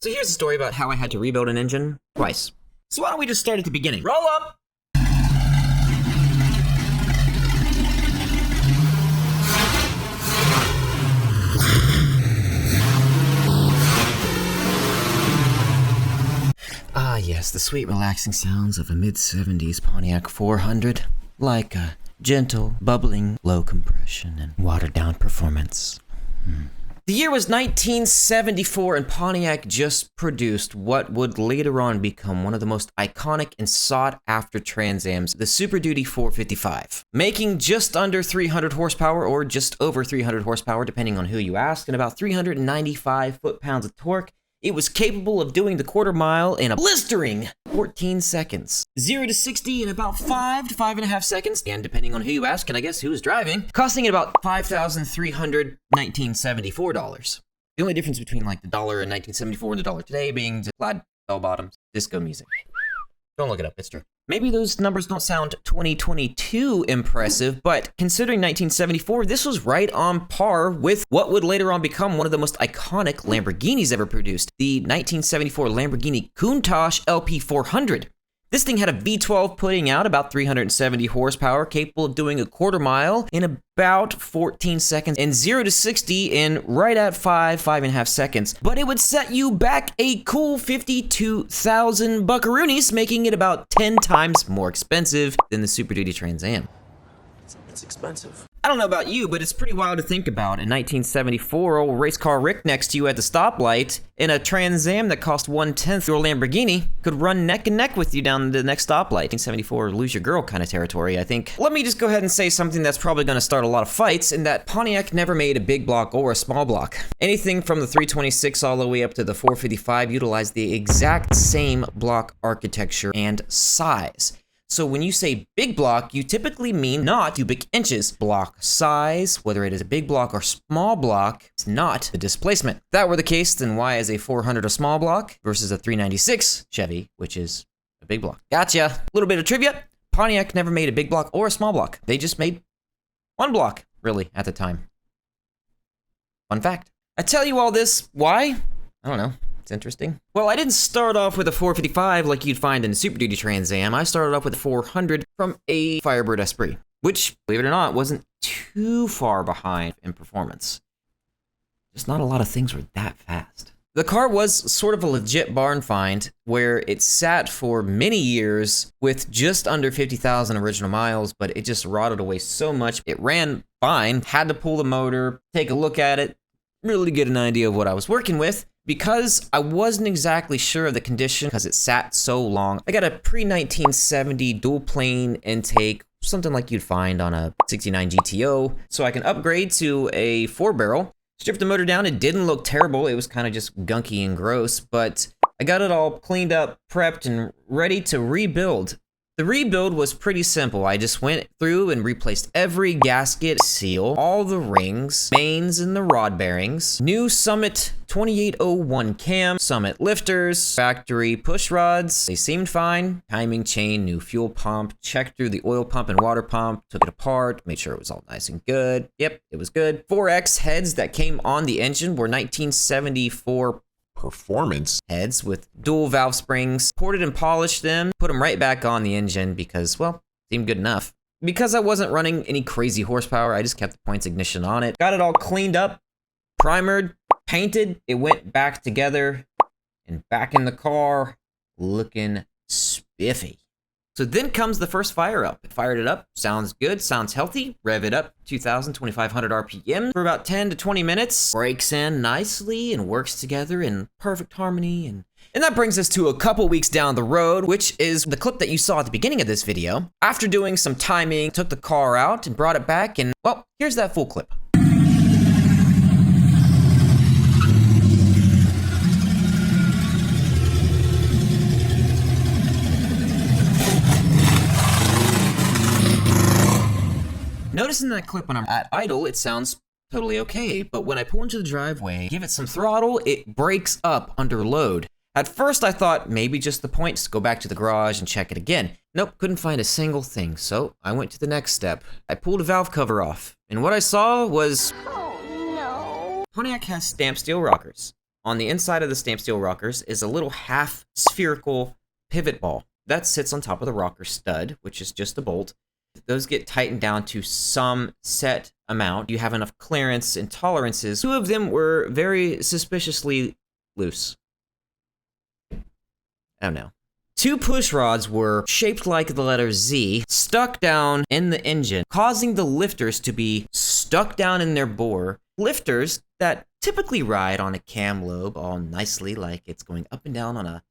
So here's a story about how I had to rebuild an engine twice. So why don't we just start at the beginning? Roll up! Ah yes, the sweet relaxing sounds of a mid-70s Pontiac 400. Like a gentle, bubbling, low compression and watered-down performance. The year was 1974, and Pontiac just produced what would later on become one of the most iconic and sought-after Trans Ams, the Super Duty 455. Making just under 300 horsepower, or just over 300 horsepower, depending on who you ask, and about 395 foot-pounds of torque, it was capable of doing the quarter mile in a blistering 14 seconds. 0 to 60 in about 5 to 5.5 seconds, and depending on who you ask, and I guess who was driving, costing it about $5,319.74. The only difference between like the dollar in 1974 and the dollar today being glad bell-bottoms, disco music. Don't look it up, it's true. Maybe those numbers don't sound 2022 impressive, but considering 1974, this was right on par with what would later on become one of the most iconic Lamborghinis ever produced, the 1974 Lamborghini Countach LP400. This thing had a V12 putting out about 370 horsepower, capable of doing a quarter mile in about 14 seconds, and 0 to 60 in right at 5.5 seconds. But it would set you back a cool 52,000 buckaroonies, making it about 10 times more expensive than the Super Duty Trans Am. It's expensive. I don't know about you, but it's pretty wild to think about. In 1974, old race car Rick next to you at the stoplight in a Trans Am that cost 1/10 your Lamborghini could run neck and neck with you down the next stoplight. 1974, lose your girl kind of territory, I think. Let me just go ahead and say something that's probably going to start a lot of fights, in that Pontiac never made a big block or a small block. Anything from the 326 all the way up to the 455 utilized the exact same block architecture and size. So when you say big block, you typically mean not cubic inches. Block size, whether it is a big block or small block, is not the displacement. If that were the case, then why is a 400 a small block versus a 396 Chevy, which is a big block? Gotcha. A little bit of trivia. Pontiac never made a big block or a small block. They just made one block, really, at the time. Fun fact. I tell you all this, why? I don't know. Interesting. Well, I didn't start off with a 455 like you'd find in a Super Duty Trans Am. I started off with a 400 from a Firebird Esprit, which, believe it or not, wasn't too far behind in performance. Just not a lot of things were that fast. The car was sort of a legit barn find, where it sat for many years with just under 50,000 original miles, but it just rotted away so much. It ran fine, had to pull the motor, take a look at it, really get an idea of what I was working with. Because I wasn't exactly sure of the condition because it sat so long, I got a pre-1970 dual plane intake, something like you'd find on a 69 GTO, so I can upgrade to a 4-barrel. Stripped the motor down, it didn't look terrible, it was kind of just gunky and gross, but I got it all cleaned up, prepped, and ready to rebuild. The rebuild was pretty simple. I just went through and replaced every gasket, seal, all the rings, mains, and the rod bearings, new Summit 2801 cam, Summit lifters, factory push rods, they seemed fine, timing chain, new fuel pump, checked through the oil pump and water pump, took it apart, made sure it was all nice and good. Yep, it was good. 4X heads that came on the engine were 1974 performance heads with dual valve springs, ported and polished them, put them right back on the engine because, well, seemed good enough. Because I wasn't running any crazy horsepower, I just kept the points ignition on it. Got it all cleaned up, primered, painted. It went back together and back in the car, looking spiffy. So then comes the first fire up. Fired it up, sounds good, sounds healthy, rev it up, 2,000, 2,500 RPM for about 10 to 20 minutes, breaks in nicely and works together in perfect harmony. And that brings us to a couple weeks down the road, which is the clip that you saw at the beginning of this video. After doing some timing, took the car out and brought it back, and well, here's that full clip. Notice in that clip when I'm at idle, it sounds totally okay, but when I pull into the driveway, give it some throttle, it breaks up under load. At first I thought maybe just the points, go back to the garage and check it again. Nope, couldn't find a single thing, so I went to the next step. I pulled a valve cover off, and what I saw was... oh no. Pontiac has stamped steel rockers. On the inside of the stamped steel rockers is a little half spherical pivot ball that sits on top of the rocker stud, which is just a bolt. Those get tightened down to some set amount. You have enough clearance and tolerances. Two of them were very suspiciously loose. Oh no. Two push rods were shaped like the letter Z, stuck down in the engine, causing the lifters to be stuck down in their bore. Lifters that typically ride on a cam lobe all nicely, like it's going up and down on a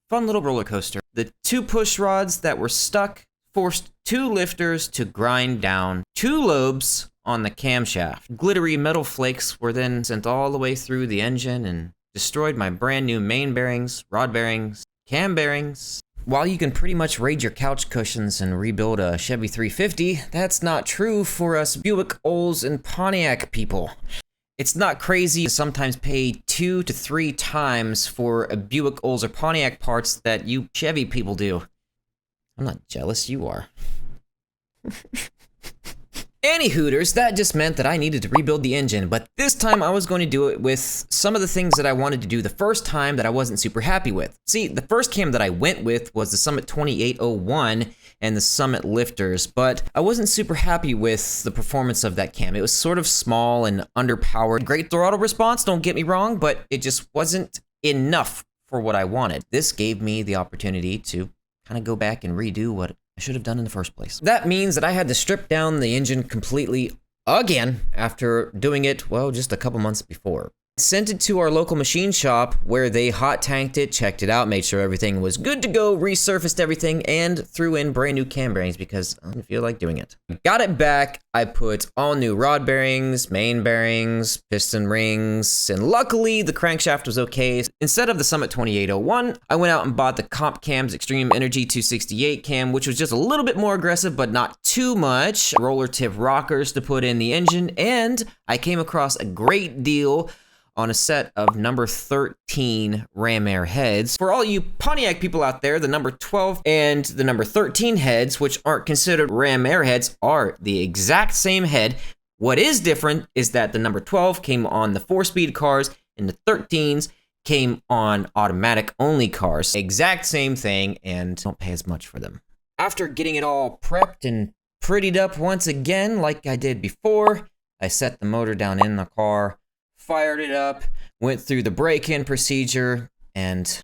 fun little roller coaster. The two push rods that were stuck forced two lifters to grind down two lobes on the camshaft. Glittery metal flakes were then sent all the way through the engine and destroyed my brand new main bearings, rod bearings, cam bearings. While you can pretty much raid your couch cushions and rebuild a Chevy 350, that's not true for us Buick, Olds, and Pontiac people. It's not crazy to sometimes pay 2 to 3 times for a Buick, Olds, or Pontiac parts that you Chevy people do. I'm not jealous, you are. Any hooters, that just meant that I needed to rebuild the engine, but this time I was going to do it with some of the things that I wanted to do the first time that I wasn't super happy with. See, the first cam that I went with was the Summit 2801 and the Summit lifters, but I wasn't super happy with the performance of that cam. It was sort of small and underpowered. Great throttle response, don't get me wrong, but it just wasn't enough for what I wanted. This gave me the opportunity to kind of go back and redo what I should have done in the first place. That means that I had to strip down the engine completely again after doing it, well, just a couple months before. Sent it to our local machine shop where they hot tanked it, checked it out, made sure everything was good to go, resurfaced everything, and threw in brand new cam bearings because I didn't feel like doing it. Got it back, I put all new rod bearings, main bearings, piston rings, and luckily the crankshaft was okay. Instead of the Summit 2801, I went out and bought the Comp Cam's Extreme Energy 268 cam, which was just a little bit more aggressive, but not too much. Roller tip rockers to put in the engine, and I came across a great deal on a set of number 13 ram air heads. For all you Pontiac people out there, the number 12 and the number 13 heads, which aren't considered ram air heads, are the exact same head. What is different is that the number 12 came on the 4-speed cars and the 13s came on automatic only cars. Exact same thing, and don't pay as much for them. After getting it all prepped and prettied up once again like I did before, I set the motor down in the car, fired it up, went through the break-in procedure, and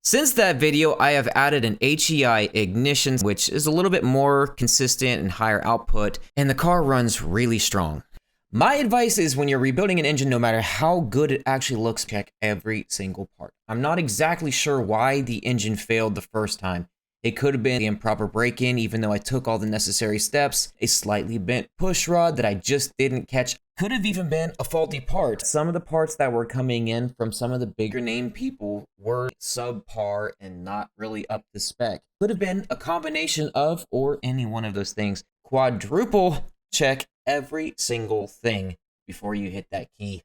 since that video, I have added an HEI ignition, which is a little bit more consistent and higher output, and the car runs really strong. My advice is when you're rebuilding an engine, no matter how good it actually looks, check every single part. I'm not exactly sure why the engine failed the first time. It could have been the improper break-in, even though I took all the necessary steps, a slightly bent push rod that I just didn't catch. Could have even been a faulty part. Some of the parts that were coming in from some of the bigger name people were subpar and not really up to spec. Could have been a combination of or any one of those things. Quadruple check every single thing before you hit that key.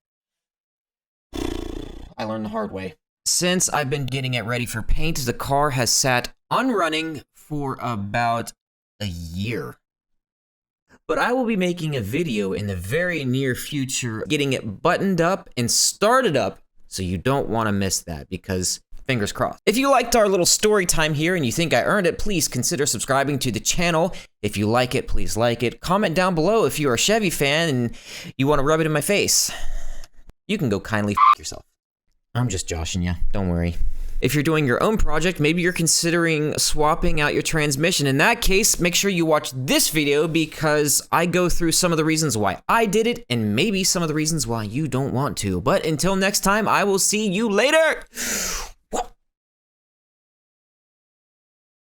I learned the hard way. Since I've been getting it ready for paint, the car has sat unrunning for about a year. But I will be making a video in the very near future getting it buttoned up and started up, so you don't want to miss that, because fingers crossed. If you liked our little story time here and you think I earned it, please consider subscribing to the channel. If you like it, please like it. Comment down below if you're a Chevy fan and you want to rub it in my face. You can go kindly f yourself. I'm just joshing you, don't worry. If you're doing your own project, maybe you're considering swapping out your transmission. In that case, make sure you watch this video because I go through some of the reasons why I did it and maybe some of the reasons why you don't want to. But until next time, I will see you later.